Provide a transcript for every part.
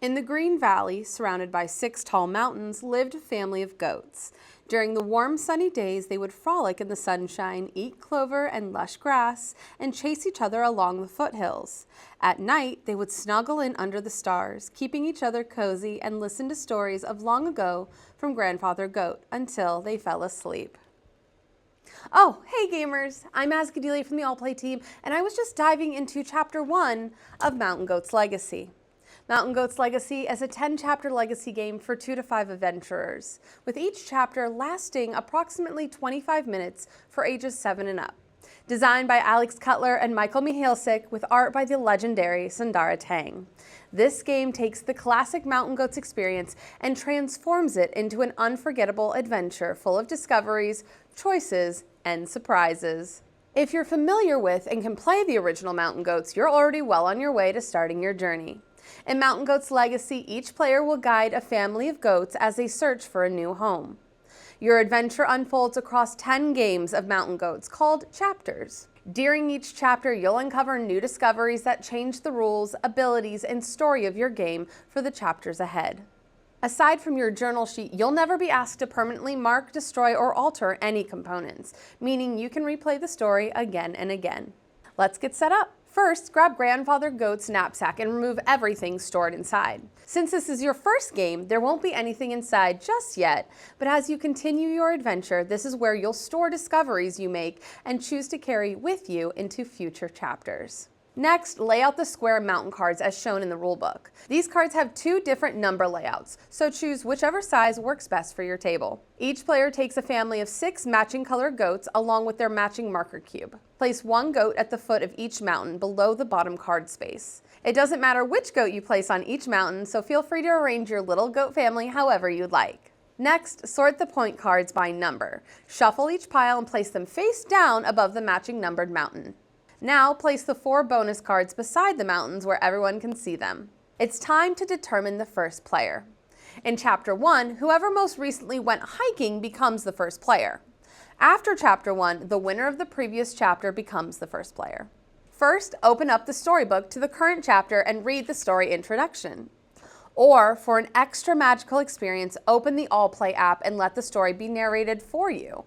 In the Green Valley, surrounded by 6 tall mountains, lived a family of goats. During the warm, sunny days, they would frolic in the sunshine, eat clover and lush grass, and chase each other along the foothills. At night, they would snuggle in under the stars, keeping each other cozy, and listen to stories of long ago from Grandfather Goat until they fell asleep. Oh, hey gamers! I'm Ascadelia from the All Play team, and I was just diving into Chapter 1 of Mountain Goat's Legacy. Mountain Goat's Legacy is a 10-chapter legacy game for 2 to 5 adventurers, with each chapter lasting approximately 25 minutes for ages 7 and up. Designed by Alex Cutler and Michael Mihalsik, with art by the legendary Sundara Tang. This game takes the classic Mountain Goats experience and transforms it into an unforgettable adventure full of discoveries, choices, and surprises. If you're familiar with and can play the original Mountain Goats, you're already well on your way to starting your journey. In Mountain Goat's Legacy, each player will guide a family of goats as they search for a new home. Your adventure unfolds across 10 games of Mountain Goats called chapters. During each chapter, you'll uncover new discoveries that change the rules, abilities, and story of your game for the chapters ahead. Aside from your journal sheet, you'll never be asked to permanently mark, destroy, or alter any components, meaning you can replay the story again and again. Let's get set up. First, grab Grandfather Goat's knapsack and remove everything stored inside. Since this is your first game, there won't be anything inside just yet, but as you continue your adventure, this is where you'll store discoveries you make and choose to carry with you into future chapters. Next, lay out the square mountain cards as shown in the rulebook. These cards have 2 different number layouts, so choose whichever size works best for your table. Each player takes a family of 6 matching colored goats along with their matching marker cube. Place 1 goat at the foot of each mountain below the bottom card space. It doesn't matter which goat you place on each mountain, so feel free to arrange your little goat family however you'd like. Next, sort the point cards by number. Shuffle each pile and place them face down above the matching numbered mountain. Now place the 4 bonus cards beside the mountains where everyone can see them. It's time to determine the first player. In Chapter 1, whoever most recently went hiking becomes the first player. After Chapter 1, the winner of the previous chapter becomes the first player. First, open up the storybook to the current chapter and read the story introduction. Or, for an extra magical experience, open the All Play app and let the story be narrated for you.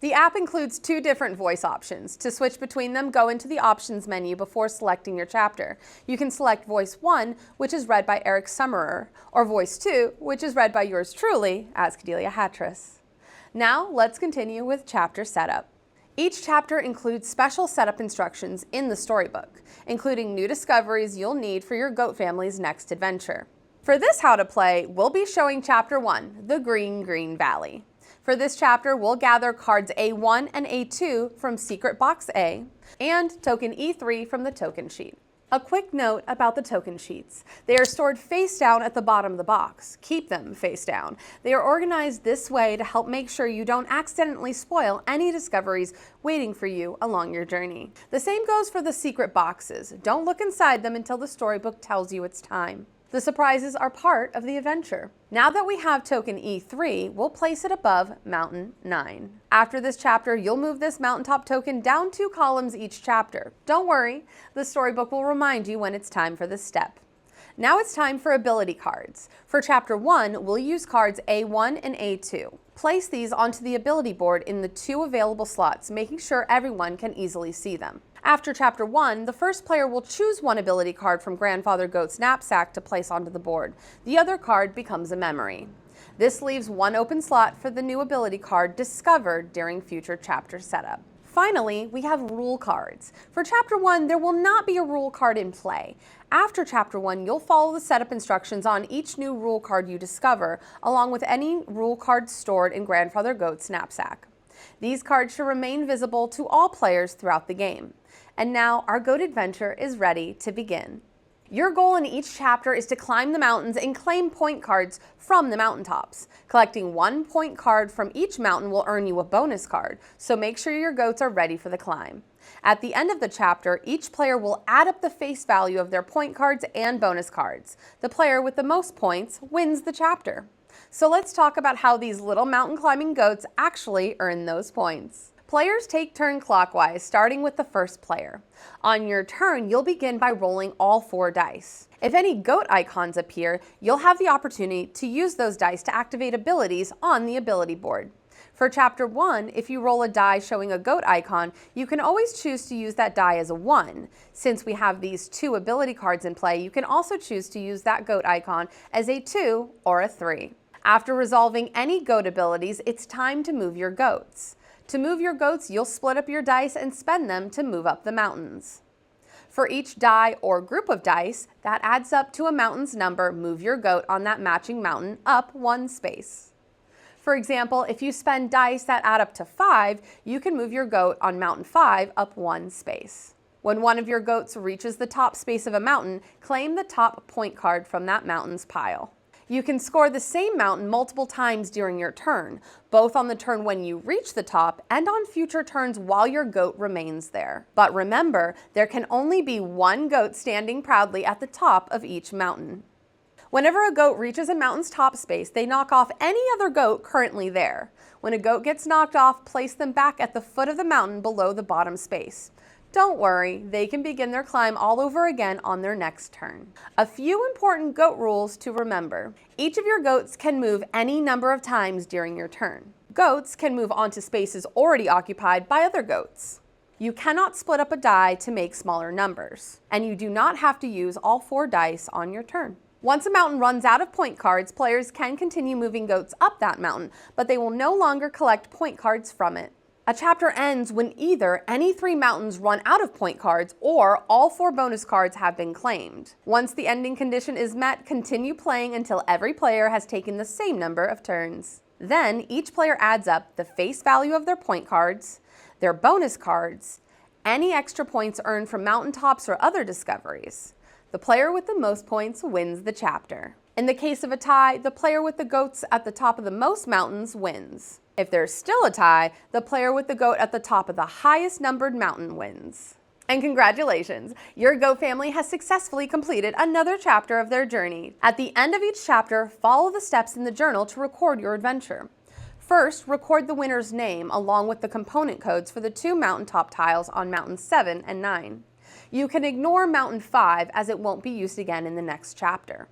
The app includes 2 different voice options. To switch between them, go into the options menu before selecting your chapter. You can select voice 1, which is read by Eric Summerer, or voice 2, which is read by yours truly, Ascadelia Hattress. Now, let's continue with chapter setup. Each chapter includes special setup instructions in the storybook, including new discoveries you'll need for your goat family's next adventure. For this how to play, we'll be showing Chapter 1, the Green Valley. For this chapter, we'll gather cards A1 and A2 from Secret Box A and token E3 from the token sheet. A quick note about the token sheets. They are stored face down at the bottom of the box. Keep them face down. They are organized this way to help make sure you don't accidentally spoil any discoveries waiting for you along your journey. The same goes for the secret boxes. Don't look inside them until the storybook tells you it's time. The surprises are part of the adventure. Now that we have token E3, we'll place it above Mountain 9. After this chapter, you'll move this mountaintop token down 2 columns each chapter. Don't worry, the storybook will remind you when it's time for this step. Now it's time for ability cards. For Chapter 1, we'll use cards A1 and A2. Place these onto the ability board in the 2 available slots, making sure everyone can easily see them. After Chapter 1, the first player will choose 1 ability card from Grandfather Goat's knapsack to place onto the board. The other card becomes a memory. This leaves 1 open slot for the new ability card discovered during future chapter setup. Finally, we have rule cards. For Chapter 1, there will not be a rule card in play. After Chapter 1, you'll follow the setup instructions on each new rule card you discover, along with any rule cards stored in Grandfather Goat's knapsack. These cards should remain visible to all players throughout the game. And now our goat adventure is ready to begin. Your goal in each chapter is to climb the mountains and claim point cards from the mountaintops. Collecting 1 point card from each mountain will earn you a bonus card, so make sure your goats are ready for the climb. At the end of the chapter, each player will add up the face value of their point cards and bonus cards. The player with the most points wins the chapter. So let's talk about how these little mountain climbing goats actually earn those points. Players take turn clockwise, starting with the first player. On your turn, you'll begin by rolling all 4 dice. If any goat icons appear, you'll have the opportunity to use those dice to activate abilities on the ability board. For Chapter 1, if you roll a die showing a goat icon, you can always choose to use that die as a 1. Since we have these 2 ability cards in play, you can also choose to use that goat icon as a 2 or a 3. After resolving any goat abilities, it's time to move your goats. To move your goats, you'll split up your dice and spend them to move up the mountains. For each die or group of dice, that adds up to a mountain's number. Move your goat on that matching mountain up 1 space. For example, if you spend dice that add up to 5, you can move your goat on mountain 5 up 1 space. When one of your goats reaches the top space of a mountain, claim the top point card from that mountain's pile. You can score the same mountain multiple times during your turn, both on the turn when you reach the top and on future turns while your goat remains there. But remember, there can only be 1 goat standing proudly at the top of each mountain. Whenever a goat reaches a mountain's top space, they knock off any other goat currently there. When a goat gets knocked off, place them back at the foot of the mountain below the bottom space. Don't worry, they can begin their climb all over again on their next turn. A few important goat rules to remember. Each of your goats can move any number of times during your turn. Goats can move onto spaces already occupied by other goats. You cannot split up a die to make smaller numbers, and you do not have to use all 4 dice on your turn. Once a mountain runs out of point cards, players can continue moving goats up that mountain, but they will no longer collect point cards from it. A chapter ends when either any 3 mountains run out of point cards or all 4 bonus cards have been claimed. Once the ending condition is met, continue playing until every player has taken the same number of turns. Then each player adds up the face value of their point cards, their bonus cards, any extra points earned from mountaintops or other discoveries. The player with the most points wins the chapter. In the case of a tie, the player with the goats at the top of the most mountains wins. If there's still a tie, the player with the goat at the top of the highest numbered mountain wins. And congratulations! Your goat family has successfully completed another chapter of their journey. At the end of each chapter, follow the steps in the journal to record your adventure. First, record the winner's name along with the component codes for the 2 mountaintop tiles on mountains 7 and 9. You can ignore mountain 5 as it won't be used again in the next chapter.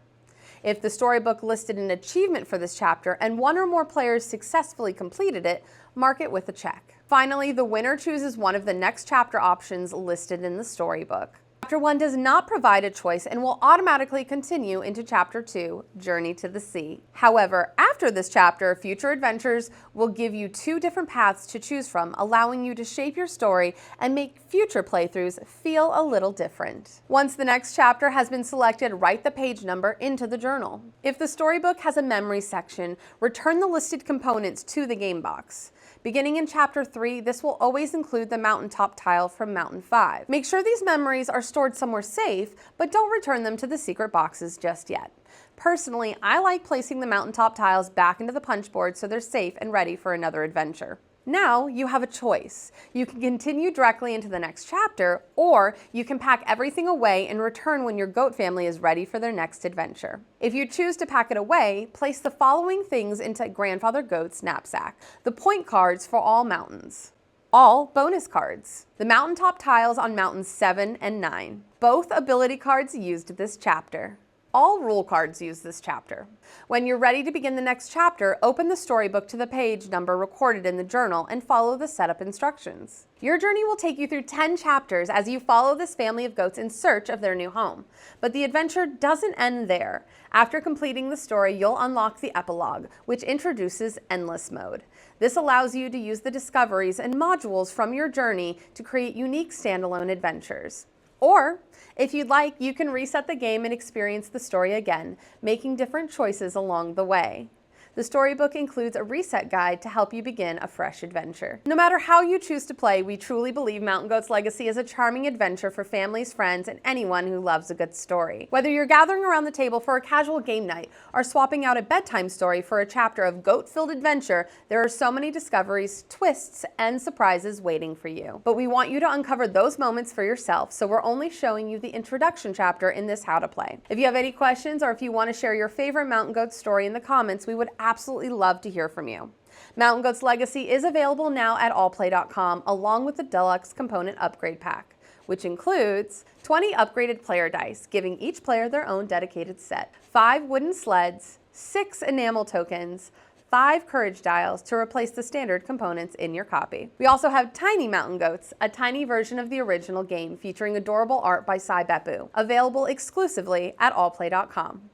If the storybook listed an achievement for this chapter and 1 or more players successfully completed it, mark it with a check. Finally, the winner chooses one of the next chapter options listed in the storybook. Chapter 1 does not provide a choice and will automatically continue into Chapter 2, Journey to the Sea. However, after this chapter, future adventures will give you 2 different paths to choose from, allowing you to shape your story and make future playthroughs feel a little different. Once the next chapter has been selected, write the page number into the journal. If the storybook has a memory section, return the listed components to the game box. Beginning in Chapter 3, this will always include the mountaintop tile from Mountain 5. Make sure these memories are stored somewhere safe, but don't return them to the secret boxes just yet. Personally, I like placing the mountaintop tiles back into the punch board so they're safe and ready for another adventure. Now you have a choice. You can continue directly into the next chapter, or you can pack everything away and return when your goat family is ready for their next adventure. If you choose to pack it away, place the following things into Grandfather Goat's knapsack: the point cards for all mountains, all bonus cards, the mountaintop tiles on mountains 7 and 9, both ability cards used this chapter, all rule cards used this chapter. When you're ready to begin the next chapter, open the storybook to the page number recorded in the journal and follow the setup instructions. Your journey will take you through 10 chapters as you follow this family of goats in search of their new home. But the adventure doesn't end there. After completing the story, you'll unlock the epilogue, which introduces Endless Mode. This allows you to use the discoveries and modules from your journey to create unique standalone adventures. Or, if you'd like, you can reset the game and experience the story again, making different choices along the way. The storybook includes a reset guide to help you begin a fresh adventure. No matter how you choose to play, we truly believe Mountain Goat's Legacy is a charming adventure for families, friends, and anyone who loves a good story. Whether you're gathering around the table for a casual game night or swapping out a bedtime story for a chapter of goat-filled adventure, there are so many discoveries, twists, and surprises waiting for you. But we want you to uncover those moments for yourself, so we're only showing you the introduction chapter in this How to Play. If you have any questions or if you want to share your favorite Mountain Goat story in the comments, we would absolutely love to hear from you. Mountain Goats Legacy is available now at allplay.com along with the Deluxe Component Upgrade Pack, which includes 20 upgraded player dice, giving each player their own dedicated set, 5 wooden sleds, 6 enamel tokens, 5 courage dials to replace the standard components in your copy. We also have Tiny Mountain Goats, a tiny version of the original game featuring adorable art by Sai Beppu, available exclusively at allplay.com.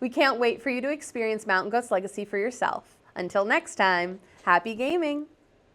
We can't wait for you to experience Mountain Goats Legacy for yourself. Until next time, happy gaming!